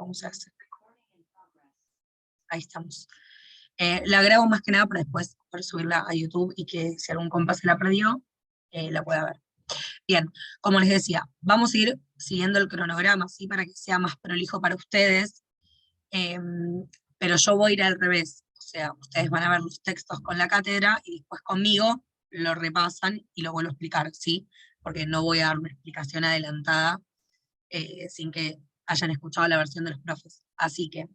cómo se hace. Ahí estamos. La grabo más que nada para después poder subirla a YouTube y que si algún compa se la perdió, la pueda ver. Bien, como les decía, vamos a ir siguiendo el cronograma, ¿sí? Para que sea más prolijo para ustedes, pero yo voy a ir al revés. O sea, ustedes van a ver los textos con la cátedra y después conmigo lo repasan y lo vuelvo a explicar, ¿sí? Porque no voy a dar una explicación adelantada sin que hayan escuchado la versión de los profes. Así que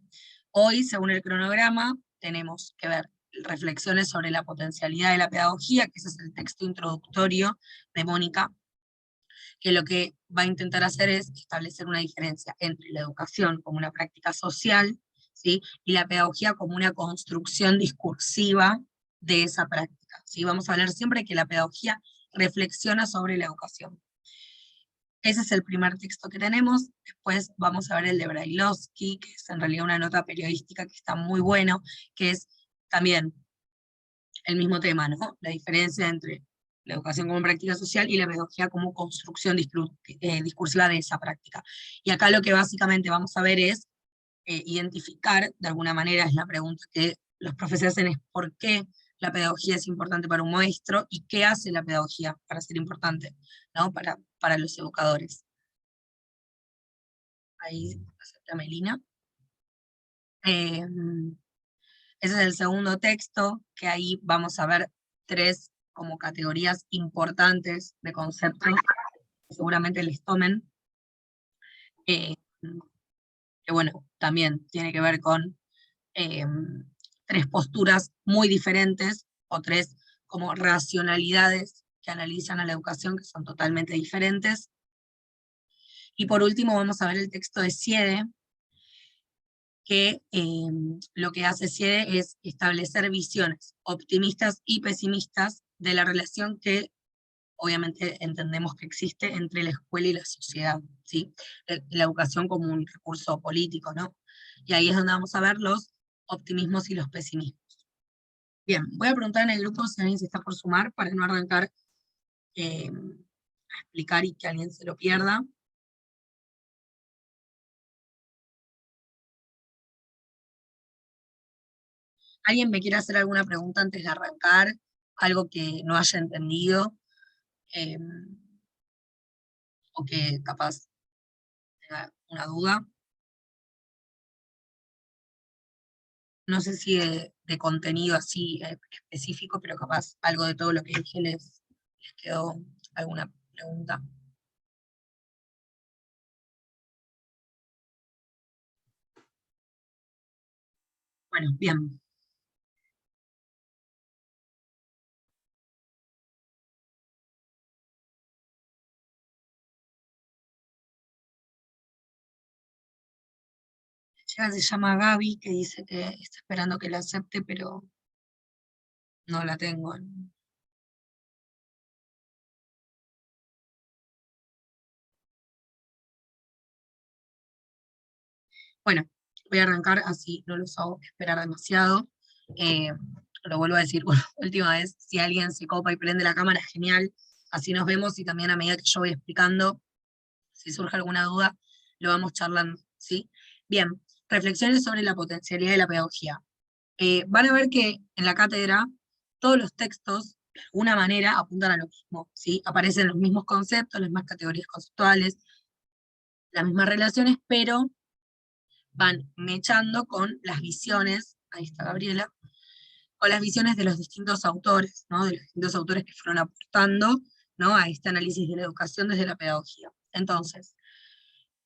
hoy, según el cronograma, tenemos que ver reflexiones sobre la potencialidad de la pedagogía, que ese es el texto introductorio de Mónica, que lo que va a intentar hacer es establecer una diferencia entre la educación como una práctica social, ¿sí? Y la pedagogía como una construcción discursiva de esa práctica, ¿sí? Vamos a hablar siempre que la pedagogía reflexiona sobre la educación. Ese es el primer texto que tenemos. Después vamos a ver el de Brailovsky, que es en realidad una nota periodística que está muy bueno, que es también el mismo tema, ¿no? La diferencia entre la educación como práctica social y la pedagogía como construcción discursiva de esa práctica. Y acá lo que básicamente vamos a ver es identificar, de alguna manera es la pregunta que los profesores hacen, es por qué la pedagogía es importante para un maestro y qué hace la pedagogía para ser importante, ¿no? Para los educadores. Ahí acepta Melina. Ese es el segundo texto, que ahí vamos a ver 3 como categorías importantes de conceptos que seguramente les tomen, eh, que bueno, también tiene que ver con 3 posturas muy diferentes, o 3 como racionalidades que analizan a la educación, que son totalmente diferentes. Y por último vamos a ver el texto de Siede, que lo que hace Siede es establecer visiones optimistas y pesimistas de la relación que obviamente entendemos que existe entre la escuela y la sociedad, ¿sí? La educación como un recurso político, ¿no? Y ahí es donde vamos a ver los optimismos y los pesimismos. Bien, voy a preguntar en el grupo si alguien se está por sumar para no arrancar a explicar y que alguien se lo pierda. ¿Alguien me quiere hacer alguna pregunta antes de arrancar? Algo que no haya entendido, eh, o que capaz tenga una duda. No sé si de contenido así específico, pero capaz algo de todo lo que dije les quedó alguna pregunta. Bueno, bien. Chica se llama Gaby, que dice que está esperando que la acepte, pero no la tengo. Bueno, voy a arrancar, así no los hago esperar demasiado. Eh, lo vuelvo a decir, bueno, última vez, si alguien se copa y prende la cámara, genial, así nos vemos y también a medida que yo voy explicando, si surge alguna duda, lo vamos charlando, ¿sí? Bien, reflexiones sobre la potencialidad de la pedagogía. Van a ver que en la cátedra todos los textos, de alguna manera, apuntan a lo mismo, ¿sí? Aparecen los mismos conceptos, las mismas categorías conceptuales, las mismas relaciones, pero van mechando con las visiones, ahí está Gabriela, con las visiones de los distintos autores, ¿no? De los distintos autores que fueron aportando, ¿no? A este análisis de la educación desde la pedagogía. Entonces,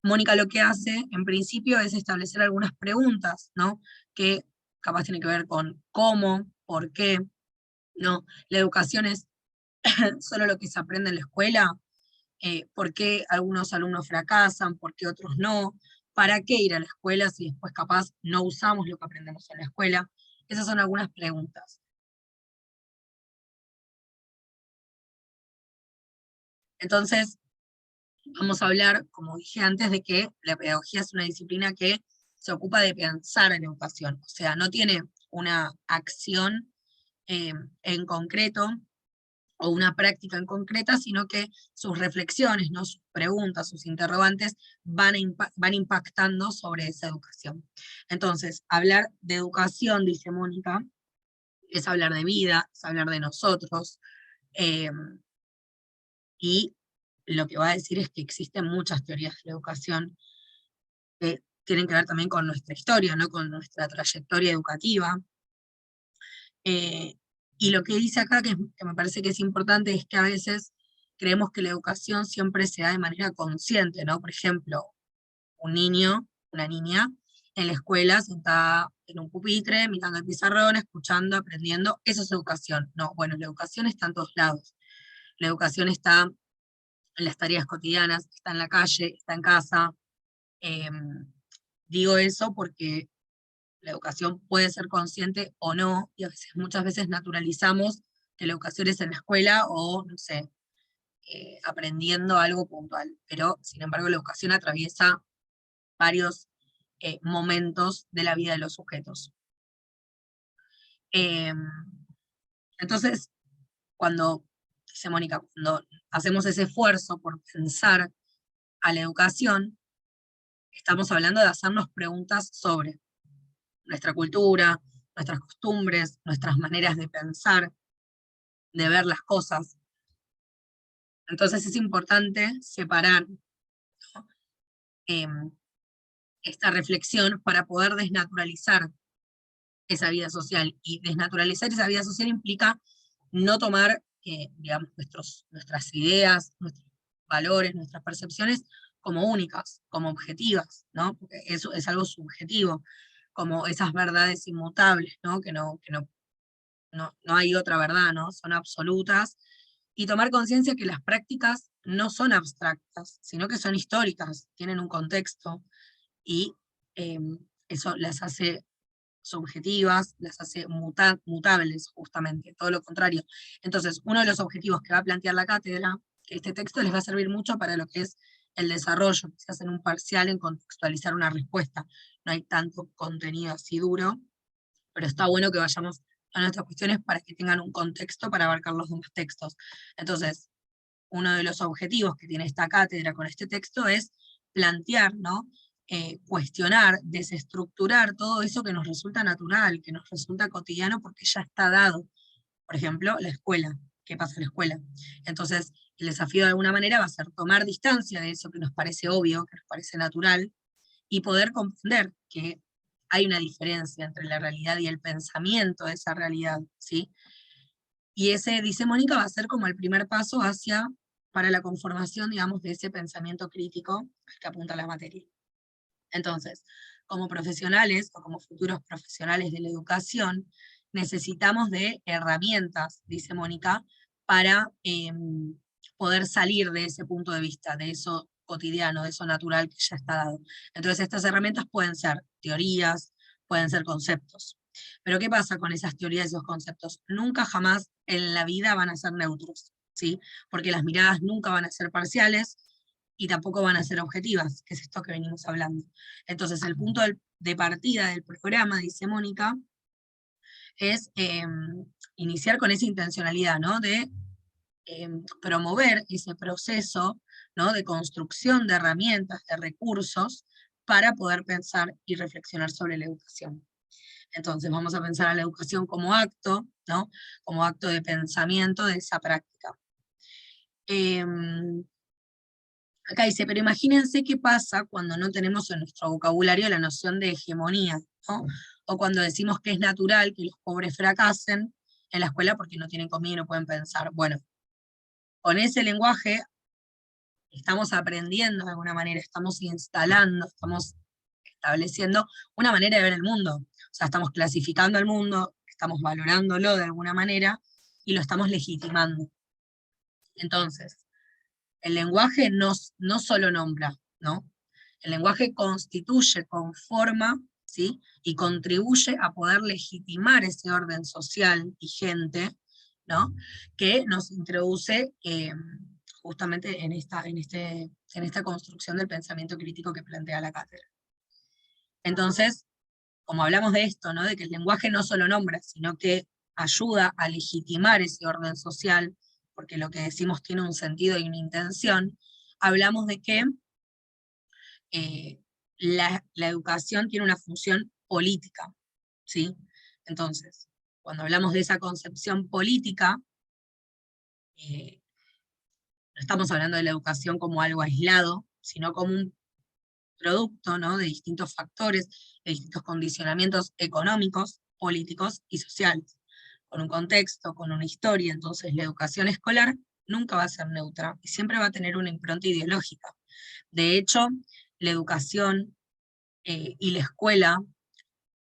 Mónica lo que hace, en principio, es establecer algunas preguntas, ¿no? Que capaz tienen que ver con cómo, por qué, ¿no? La educación es solo lo que se aprende en la escuela, por qué algunos alumnos fracasan, por qué otros no, para qué ir a la escuela si después capaz no usamos lo que aprendemos en la escuela. Esas son algunas preguntas. Entonces, vamos a hablar, como dije antes, de que la pedagogía es una disciplina que se ocupa de pensar en educación, o sea, no tiene una acción en concreto, o una práctica en concreta, sino que sus reflexiones, ¿no? Sus preguntas, sus interrogantes van impactando sobre esa educación. Entonces, hablar de educación, dice Mónica, es hablar de vida, es hablar de nosotros, eh, y lo que va a decir es que existen muchas teorías de la educación que tienen que ver también con nuestra historia, ¿no? Con nuestra trayectoria educativa. Y lo que dice acá, que me parece que es importante, es que a veces creemos que la educación siempre se da de manera consciente, ¿no? Por ejemplo, un niño, una niña, en la escuela sentada en un pupitre, mirando el pizarrón, escuchando, aprendiendo, eso es educación. No, bueno, la educación está en todos lados. La educación está en las tareas cotidianas, está en la calle, está en casa. Eh, Digo eso porque la educación puede ser consciente o no, y a veces, muchas veces naturalizamos que la educación es en la escuela o, no sé, aprendiendo algo puntual. Pero, sin embargo, la educación atraviesa varios momentos de la vida de los sujetos. Eh, entonces, cuando, dice Mónica, cuando hacemos ese esfuerzo por pensar a la educación, estamos hablando de hacernos preguntas sobre nuestra cultura, nuestras costumbres, nuestras maneras de pensar, de ver las cosas. Entonces es importante separar, ¿no? eh, esta reflexión para poder desnaturalizar esa vida social. Y desnaturalizar esa vida social implica no tomar, digamos, nuestras ideas, nuestros valores, nuestras percepciones como únicas, como objetivas, ¿no? Porque eso es algo subjetivo, como esas verdades inmutables, ¿no? No hay otra verdad, ¿no? Son absolutas. Y tomar conciencia que las prácticas no son abstractas, sino que son históricas, tienen un contexto, y eh, eso las hace subjetivas, las hace mutables, justamente, todo lo contrario. Entonces, uno de los objetivos que va a plantear la cátedra, que este texto les va a servir mucho para lo que es el desarrollo, quizás en un parcial, en contextualizar una respuesta. No hay tanto contenido así duro, pero está bueno que vayamos a nuestras cuestiones para que tengan un contexto para abarcar los demás textos. Entonces, uno de los objetivos que tiene esta cátedra con este texto es plantear, ¿no? Cuestionar, desestructurar todo eso que nos resulta natural, que nos resulta cotidiano porque ya está dado. Por ejemplo, la escuela. ¿Qué pasa en la escuela? Entonces, el desafío de alguna manera va a ser tomar distancia de eso que nos parece obvio, que nos parece natural, y poder comprender que hay una diferencia entre la realidad y el pensamiento de esa realidad, ¿sí? Y ese, dice Mónica, va a ser como el primer paso para la conformación, digamos, de ese pensamiento crítico al que apunta la materia. Entonces, como profesionales o como futuros profesionales de la educación, necesitamos de herramientas, dice Mónica, para poder salir de ese punto de vista, de eso cotidiano, de eso natural que ya está dado. Entonces, estas herramientas pueden ser teorías, pueden ser conceptos. Pero ¿qué pasa con esas teorías y esos conceptos? Nunca jamás en la vida van a ser neutros, ¿sí? Porque las miradas nunca van a ser parciales y tampoco van a ser objetivas, que es esto que venimos hablando. Entonces, el punto de partida del programa, dice Mónica, es iniciar con esa intencionalidad, ¿no? De promover ese proceso, ¿no? De construcción de herramientas, de recursos, para poder pensar y reflexionar sobre la educación. Entonces vamos a pensar a la educación como acto, ¿no? Como acto de pensamiento de esa práctica. Acá dice, pero imagínense qué pasa cuando no tenemos en nuestro vocabulario la noción de hegemonía, ¿no? O cuando decimos que es natural que los pobres fracasen en la escuela porque no tienen comida y no pueden pensar. Bueno, con ese lenguaje estamos aprendiendo de alguna manera, estamos instalando, estamos estableciendo una manera de ver el mundo. O sea, estamos clasificando el mundo, estamos valorándolo de alguna manera y lo estamos legitimando. Entonces, el lenguaje no solo nombra, ¿no? El lenguaje constituye, conforma, ¿sí? Y contribuye a poder legitimar ese orden social vigente, ¿no? Que nos introduce justamente en esta construcción del pensamiento crítico que plantea la cátedra. Entonces, como hablamos de esto, ¿no? De que el lenguaje no solo nombra, sino que ayuda a legitimar ese orden social, porque lo que decimos tiene un sentido y una intención, hablamos de que la educación tiene una función política, ¿sí? Entonces, cuando hablamos de esa concepción política, no estamos hablando de la educación como algo aislado, sino como un producto, ¿no?, de distintos factores, de distintos condicionamientos económicos, políticos y sociales, con un contexto, con una historia. Entonces la educación escolar nunca va a ser neutra y siempre va a tener una impronta ideológica. De hecho, la educación y la escuela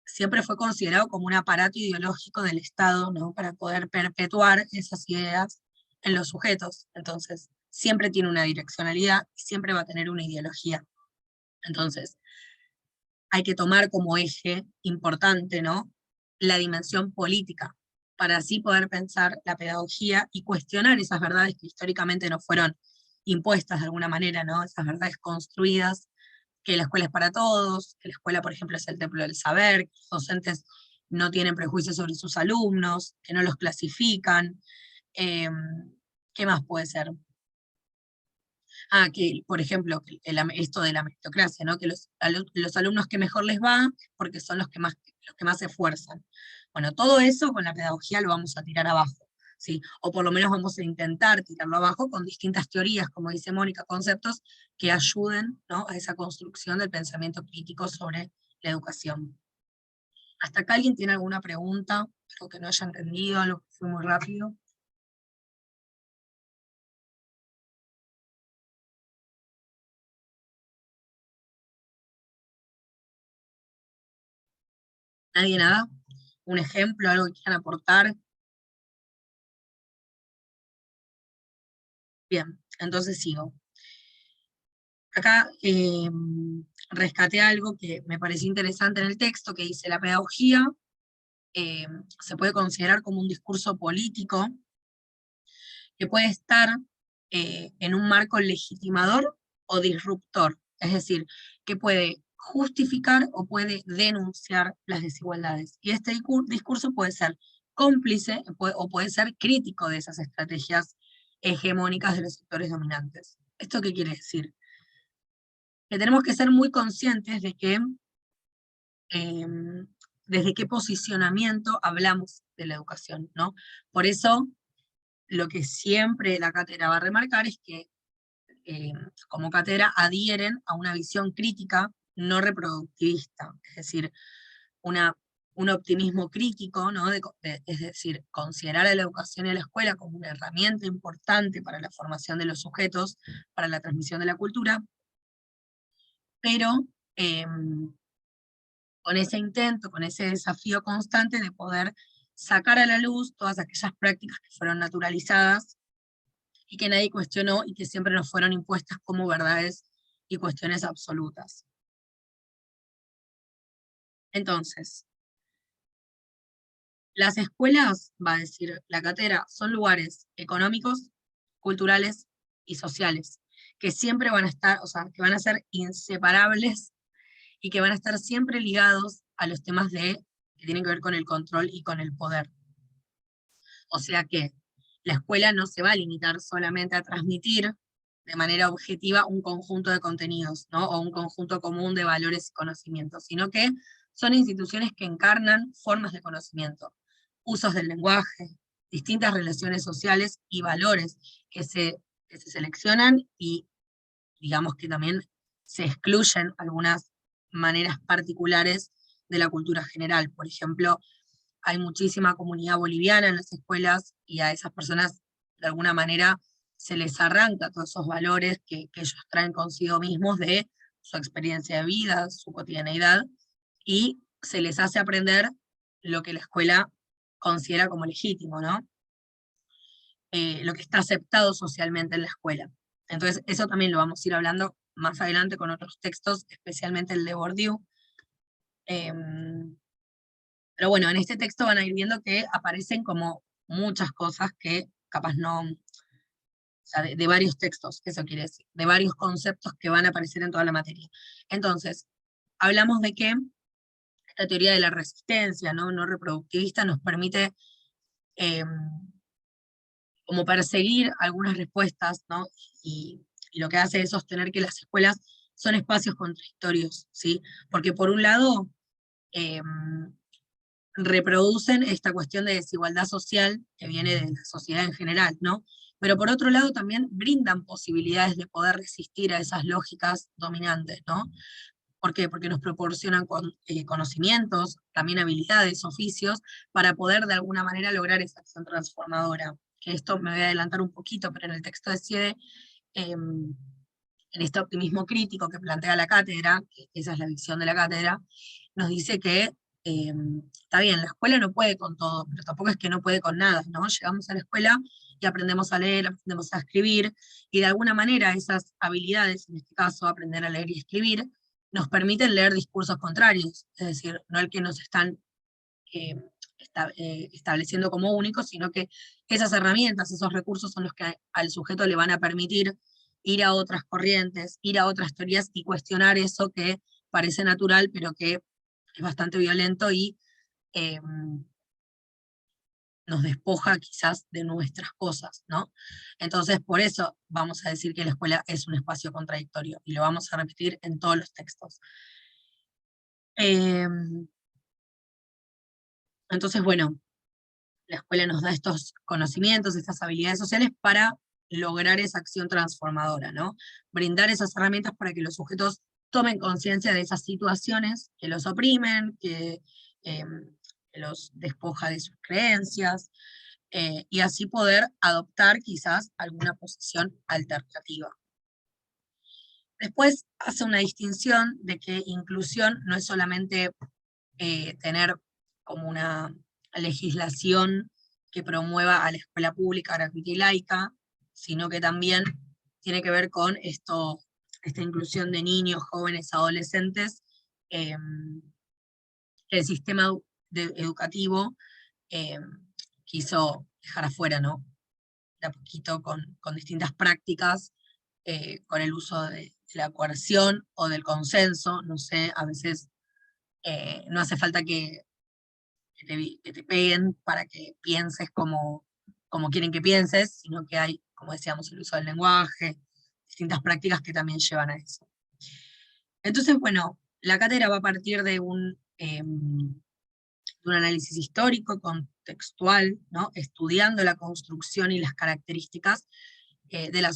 siempre fue considerado como un aparato ideológico del Estado, ¿no?, para poder perpetuar esas ideas en los sujetos. Entonces, siempre tiene una direccionalidad y siempre va a tener una ideología. Entonces, hay que tomar como eje importante, ¿no?, la dimensión política, para así poder pensar la pedagogía y cuestionar esas verdades que históricamente nos fueron impuestas de alguna manera, ¿no?, esas verdades construidas, que la escuela es para todos, que la escuela, por ejemplo, es el templo del saber, que los docentes no tienen prejuicios sobre sus alumnos, que no los clasifican. eh, ¿Qué más puede ser? Que, por ejemplo, esto de la meritocracia, ¿no?, que los alumnos que mejor les va, porque son los que más se esfuerzan. Bueno, todo eso con la pedagogía lo vamos a tirar abajo, ¿sí? O por lo menos vamos a intentar tirarlo abajo con distintas teorías, como dice Mónica, conceptos que ayuden, ¿no?, a esa construcción del pensamiento crítico sobre la educación. ¿Hasta acá alguien tiene alguna pregunta? Algo que no haya entendido, algo que fue muy rápido. ¿Nadie nada? ¿Un ejemplo, algo que quieran aportar? Bien, entonces sigo. Acá rescaté algo que me pareció interesante en el texto, que dice: la pedagogía eh, se puede considerar como un discurso político que puede estar en un marco legitimador o disruptor, es decir, que puede justificar o puede denunciar las desigualdades. Y este discurso puede ser cómplice o puede ser crítico de esas estrategias hegemónicas de los sectores dominantes. ¿Esto qué quiere decir? Que tenemos que ser muy conscientes de que desde qué posicionamiento hablamos de la educación, ¿no? Por eso, lo que siempre la cátedra va a remarcar es que como cátedra adhieren a una visión crítica no reproductivista, es decir, una, un optimismo crítico, ¿no?, es decir, considerar a la educación y a la escuela como una herramienta importante para la formación de los sujetos, para la transmisión de la cultura, pero con ese intento, con ese desafío constante de poder sacar a la luz todas aquellas prácticas que fueron naturalizadas y que nadie cuestionó y que siempre nos fueron impuestas como verdades y cuestiones absolutas. Entonces, las escuelas, va a decir la cátedra, son lugares económicos, culturales y sociales, que siempre van a estar, o sea, que van a ser inseparables y que van a estar siempre ligados a los temas que tienen que ver con el control y con el poder. O sea que la escuela no se va a limitar solamente a transmitir de manera objetiva un conjunto de contenidos, ¿no?, o un conjunto común de valores y conocimientos, sino que son instituciones que encarnan formas de conocimiento, usos del lenguaje, distintas relaciones sociales y valores que se seleccionan y digamos que también se excluyen algunas maneras particulares de la cultura general. Por ejemplo, hay muchísima comunidad boliviana en las escuelas y a esas personas de alguna manera se les arranca todos esos valores que ellos traen consigo mismos de su experiencia de vida, su cotidianeidad, y se les hace aprender lo que la escuela considera como legítimo, ¿no? Lo que está aceptado socialmente en la escuela. Entonces, eso también lo vamos a ir hablando más adelante con otros textos, especialmente el de Bourdieu. Pero bueno, en este texto van a ir viendo que aparecen como muchas cosas que capaz no, o sea, de varios textos, eso quiere decir, de varios conceptos que van a aparecer en toda la materia. Entonces, hablamos de que esta teoría de la resistencia, ¿no?, no reproductivista nos permite, como perseguir algunas respuestas, ¿no? Y lo que hace es sostener que las escuelas son espacios contradictorios, ¿sí? Porque por un lado, eh, reproducen esta cuestión de desigualdad social que viene de la sociedad en general, ¿no? Pero por otro lado también brindan posibilidades de poder resistir a esas lógicas dominantes, ¿no? ¿Por qué? Porque nos proporcionan conocimientos, también habilidades, oficios, para poder de alguna manera lograr esa acción transformadora. Que esto me voy a adelantar un poquito, pero en el texto de Siede, en este optimismo crítico que plantea la cátedra, que esa es la visión de la cátedra, nos dice que está bien, la escuela no puede con todo, pero tampoco es que no puede con nada, ¿no? Llegamos a la escuela y aprendemos a leer, aprendemos a escribir, y de alguna manera esas habilidades, en este caso aprender a leer y escribir, nos permiten leer discursos contrarios, es decir, no el que nos están eh, estableciendo como únicos, sino que esas herramientas, esos recursos son los que al sujeto le van a permitir ir a otras corrientes, ir a otras teorías y cuestionar eso que parece natural, pero que es bastante violento y eh, nos despoja quizás de nuestras cosas, ¿no? Entonces, por eso vamos a decir que la escuela es un espacio contradictorio, y lo vamos a repetir en todos los textos. Entonces, bueno, la escuela nos da estos conocimientos, estas habilidades sociales para lograr esa acción transformadora, ¿no? Brindar esas herramientas para que los sujetos tomen conciencia de esas situaciones que los oprimen, eh, que los despoja de sus creencias, y así poder adoptar quizás alguna posición alternativa. Después hace una distinción de que inclusión no es solamente tener como una legislación que promueva a la escuela pública, gratuita y laica, sino que también tiene que ver con esta inclusión de niños, jóvenes, adolescentes, eh, que el sistema educativo eh, quiso dejar afuera, ¿no? De a poquito con distintas prácticas, con el uso de la coerción o del consenso, no sé, a veces no hace falta que te peguen para que pienses como quieren que pienses, sino que hay, como decíamos, el uso del lenguaje, distintas prácticas que también llevan a eso. Entonces, bueno, la cátedra va a partir de un análisis histórico, contextual, ¿no? Estudiando la construcción y las características de la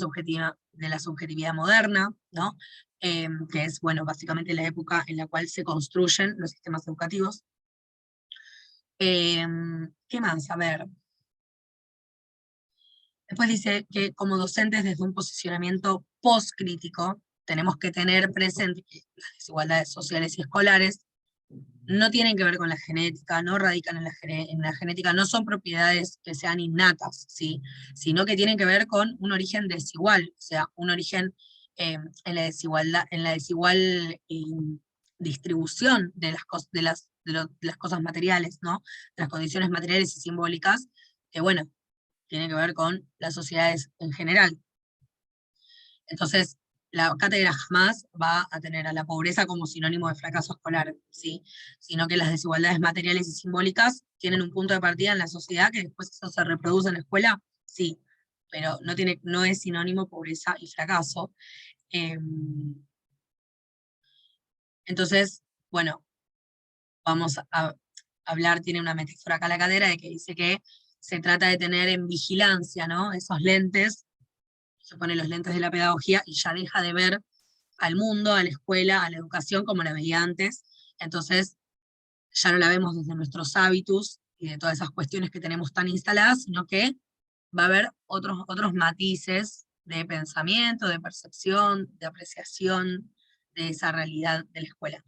subjetividad moderna, ¿no? Que es, bueno, básicamente la época en la cual se construyen los sistemas educativos. ¿Qué más? A ver. Después dice que como docentes desde un posicionamiento postcrítico tenemos que tener presente que las desigualdades sociales y escolares no tienen que ver con la genética, no radican en la genética, no son propiedades que sean innatas, ¿sí? Sino que tienen que ver con un origen desigual, o sea, un origen en la desigualdad, en la desigual distribución de las cosas materiales, ¿no? De las condiciones materiales y simbólicas, que bueno, tiene que ver con las sociedades en general. Entonces, la cátedra jamás va a tener a la pobreza como sinónimo de fracaso escolar, ¿sí? Sino que las desigualdades materiales y simbólicas tienen un punto de partida en la sociedad, que después eso se reproduce en la escuela, sí, pero no es sinónimo pobreza y fracaso. Eh, entonces, bueno, vamos a hablar, tiene una metáfora acá la cátedra de que dice que se trata de tener en vigilancia, ¿no? Esos lentes, se pone los lentes de la pedagogía y ya deja de ver al mundo, a la escuela, a la educación como la veía antes. Entonces, ya no la vemos desde nuestros hábitos y de todas esas cuestiones que tenemos tan instaladas, sino que va a haber otros matices de pensamiento, de percepción, de apreciación de esa realidad de la escuela.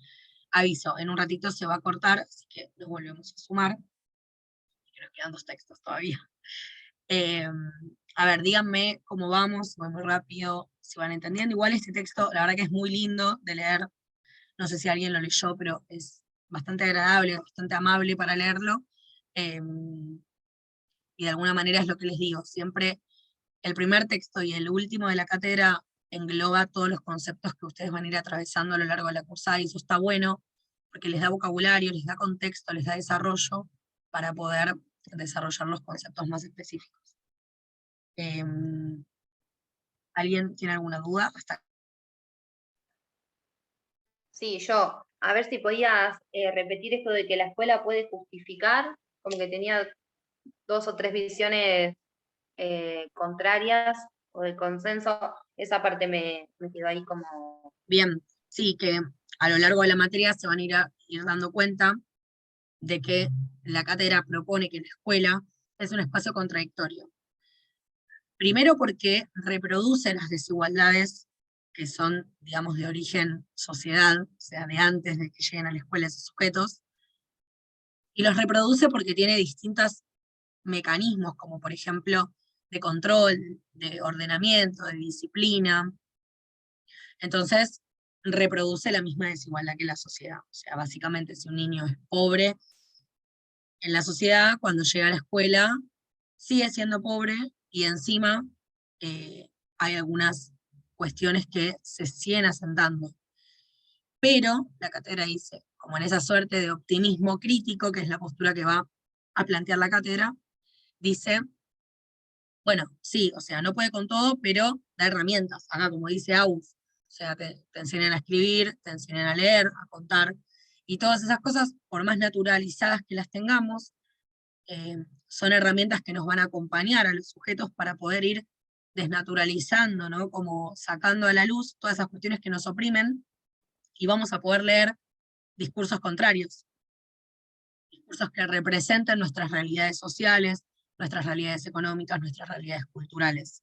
Aviso, en un ratito se va a cortar, así que nos volvemos a sumar, que nos quedan 2 textos todavía. Eh, a ver, díganme cómo vamos, voy muy rápido, si van entendiendo. Igual este texto, la verdad que es muy lindo de leer, no sé si alguien lo leyó, pero es bastante agradable, bastante amable para leerlo. Eh, y de alguna manera es lo que les digo, siempre el primer texto y el último de la cátedra engloba todos los conceptos que ustedes van a ir atravesando a lo largo de la cursada, y eso está bueno, porque les da vocabulario, les da contexto, les da desarrollo para poder desarrollar los conceptos más específicos. ¿Alguien tiene alguna duda? Sí, yo. A ver si podías repetir esto de que la escuela puede justificar, como que tenía 2 o 3 visiones contrarias o de consenso. Esa parte me quedó ahí como... Bien, sí, que a lo largo de la materia se van a ir dando cuenta de que la cátedra propone que la escuela es un espacio contradictorio. Primero porque reproduce las desigualdades que son, digamos, de origen sociedad, o sea, de antes de que lleguen a la escuela esos sujetos, y los reproduce porque tiene distintos mecanismos, como por ejemplo de control, de ordenamiento, de disciplina. Entonces, reproduce la misma desigualdad que la sociedad. O sea, básicamente, si un niño es pobre en la sociedad, cuando llega a la escuela, sigue siendo pobre y encima hay algunas cuestiones que se siguen asentando. Pero la cátedra dice, como en esa suerte de optimismo crítico, que es la postura que va a plantear la cátedra, dice, bueno, sí, o sea, no puede con todo, pero da herramientas. Acá, como dice Aus, o sea, te enseñan a escribir, te enseñan a leer, a contar, y todas esas cosas, por más naturalizadas que las tengamos, son herramientas que nos van a acompañar a los sujetos para poder ir desnaturalizando, ¿no? Como sacando a la luz todas esas cuestiones que nos oprimen, y vamos a poder leer discursos contrarios, discursos que representen nuestras realidades sociales, nuestras realidades económicas, nuestras realidades culturales.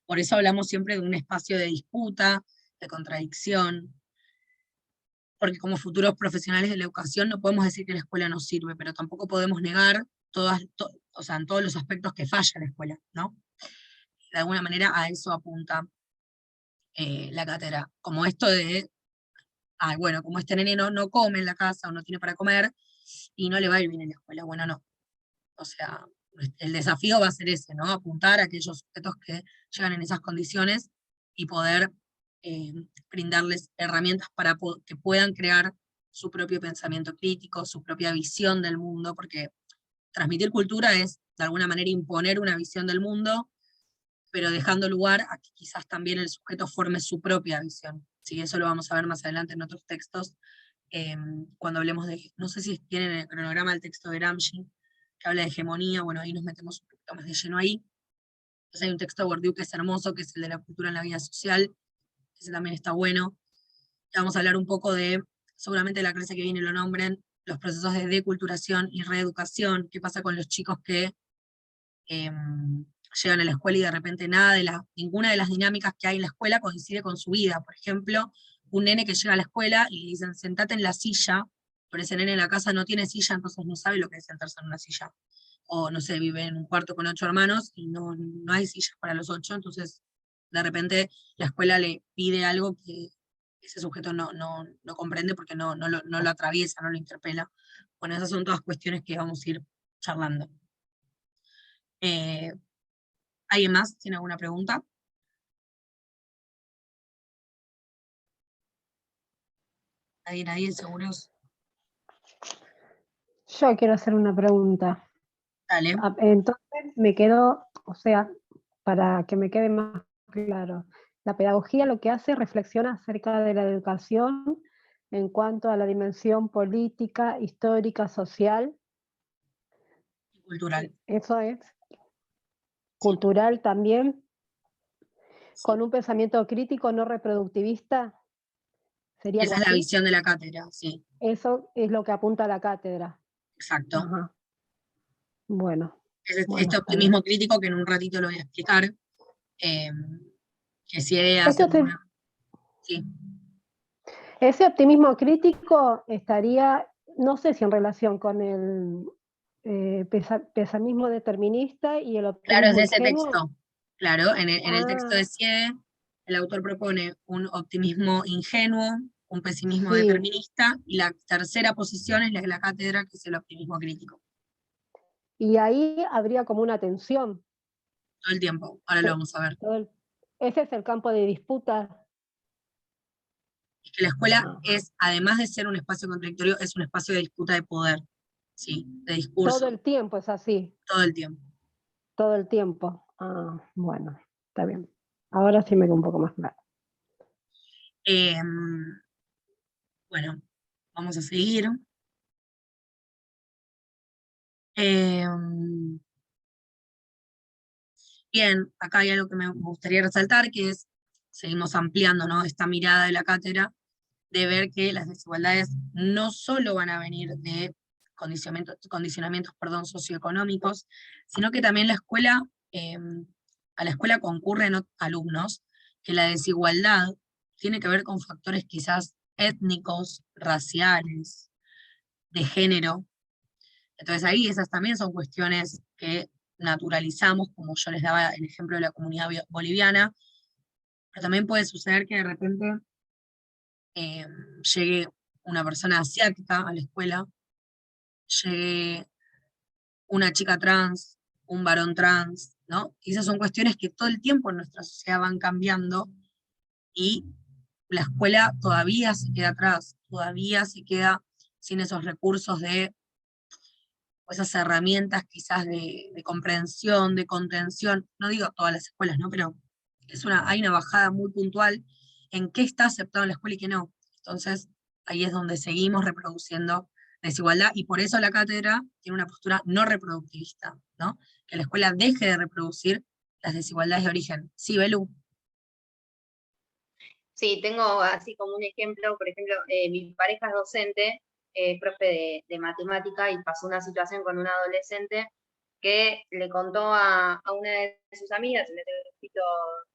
Por eso hablamos siempre de un espacio de disputa, de contradicción, porque como futuros profesionales de la educación no podemos decir que la escuela no sirve, pero tampoco podemos negar o sea, en todos los aspectos que falla la escuela, ¿no? De alguna manera a eso apunta la cátedra, como esto de, bueno, como este nene no come en la casa o no tiene para comer, y no le va a ir bien en la escuela, bueno, no. O sea, el desafío va a ser ese, ¿no? Apuntar a aquellos sujetos que llegan en esas condiciones y poder brindarles herramientas para que puedan crear su propio pensamiento crítico, su propia visión del mundo, porque transmitir cultura es, de alguna manera, imponer una visión del mundo, pero dejando lugar a que quizás también el sujeto forme su propia visión. Sí, eso lo vamos a ver más adelante en otros textos, cuando hablemos de, no sé si tienen el cronograma del texto de Gramsci, que habla de hegemonía, bueno, ahí nos metemos un poquito más de lleno ahí. Entonces hay un texto de Bourdieu que es hermoso, que es el de la cultura en la vida social, ese también está bueno. Y vamos a hablar un poco de, seguramente la clase que viene lo nombren, los procesos de deculturación y reeducación, qué pasa con los chicos que llegan a la escuela y de repente ninguna de las dinámicas que hay en la escuela coincide con su vida. Por ejemplo, un nene que llega a la escuela y le dicen, sentate en la silla, pero ese nene en la casa no tiene silla, entonces no sabe lo que es sentarse en una silla. O no sé, vive en un cuarto con 8 hermanos y no hay sillas para los 8, entonces de repente la escuela le pide algo que ese sujeto no comprende porque no lo atraviesa, no lo interpela. Bueno, esas son todas cuestiones que vamos a ir charlando. ¿Alguien más tiene alguna pregunta? Nadie, seguros. Yo quiero hacer una pregunta. Dale. Entonces me quedo, o sea, para que me quede más claro, la pedagogía lo que hace reflexiona acerca de la educación en cuanto a la dimensión política, histórica, social. Cultural. Eso es. Cultural también, Sí. con un pensamiento crítico no reproductivista. ¿Sería Esa algo es la así? visión de la cátedra, sí. Eso es lo que apunta a la cátedra. Exacto. Ajá. Bueno. Este optimismo crítico que en un ratito lo voy a explicar. Que si hacer una... Sí. Ese optimismo crítico estaría, no sé si en relación con el pesimismo determinista y el Claro, es optimismo de ese ingenuo. texto. Claro, en el texto de Siede, el autor propone un optimismo ingenuo, un pesimismo Sí. determinista, y la tercera posición es la de la cátedra, que es el optimismo crítico. Y ahí habría como una tensión. Todo el tiempo, ahora lo vamos a ver. Ese es el campo de disputa. Es que la escuela es, además de ser un espacio contradictorio, es un espacio de disputa de poder, ¿sí? De discurso. Todo el tiempo es así. Todo el tiempo. Todo el tiempo. Bueno, está bien. Ahora sí me queda un poco más claro. Bueno, vamos a seguir. Bien, acá hay algo que me gustaría resaltar, que es, seguimos ampliando, ¿no?, esta mirada de la cátedra, de ver que las desigualdades no solo van a venir de condicionamientos, socioeconómicos, sino que también a la escuela concurren alumnos, que la desigualdad tiene que ver con factores quizás étnicos, raciales, de género. Entonces ahí esas también son cuestiones que naturalizamos, como yo les daba el ejemplo de la comunidad boliviana, pero también puede suceder que de repente llegue una persona asiática a la escuela, llegue una chica trans, un varón trans, ¿no? Y esas son cuestiones que todo el tiempo en nuestra sociedad van cambiando y la escuela todavía se queda atrás, todavía se queda sin esos recursos o esas herramientas quizás de comprensión, de contención, no digo todas las escuelas, ¿no? Pero hay una bajada muy puntual en qué está aceptado en la escuela y qué no. Entonces, ahí es donde seguimos reproduciendo desigualdad, y por eso la cátedra tiene una postura no reproductivista, ¿no? Que la escuela deje de reproducir las desigualdades de origen. Sí, Belu. Sí, tengo así como un ejemplo, por ejemplo, mi pareja es docente, profe de matemática, y pasó una situación con una adolescente que le contó a una de sus amigas, en el grupito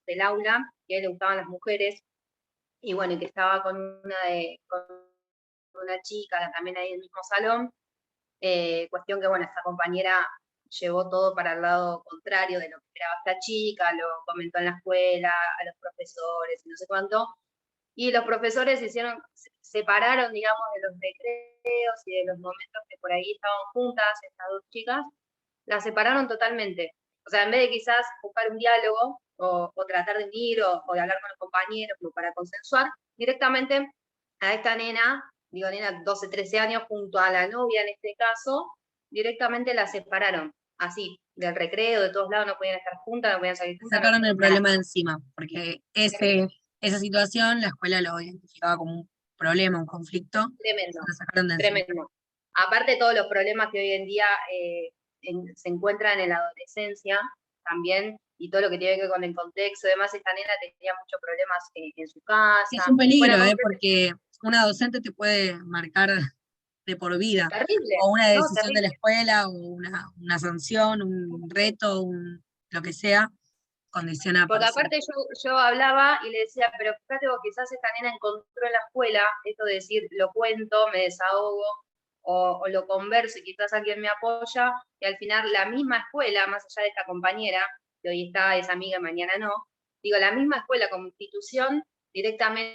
del aula, que a él le gustaban las mujeres, y bueno, y que estaba con con una chica también ahí en el mismo salón. Cuestión que, bueno, esta compañera llevó todo para el lado contrario de lo que esperaba esta chica, lo comentó en la escuela, a los profesores y no sé cuánto, y los profesores separaron, digamos, de los recreos y de los momentos que por ahí estaban juntas estas dos chicas, las separaron totalmente. O sea, en vez de quizás buscar un diálogo o tratar de unir o de hablar con los compañeros como para consensuar, directamente a esta nena, digo nena 12, 13 años, junto a la novia en este caso, directamente la separaron, así, del recreo, de todos lados, no podían estar juntas, no podían salir juntas. Sacaron el nada. problema de encima, porque esa situación la escuela lo identificaba como un problema, un conflicto. Tremendo, Lo sacaron de encima. tremendo. Aparte todos los problemas que hoy en día se encuentran en la adolescencia también, y todo lo que tiene que ver con el contexto. Además, esta nena tenía muchos problemas en su casa. Es un peligro, bueno, porque una docente te puede marcar de por vida, terrible, o una ¿no? decisión de la Terrible. escuela, o una sanción, un reto, lo que sea, condiciona Porque para siempre. aparte yo hablaba y le decía, pero fíjate vos, quizás esta nena encontró en la escuela esto de decir, lo cuento, me desahogo, o lo converso y quizás alguien me apoya, y al final la misma escuela, más allá de esta compañera, que hoy está, es amiga y mañana no, digo, la misma escuela como institución directamente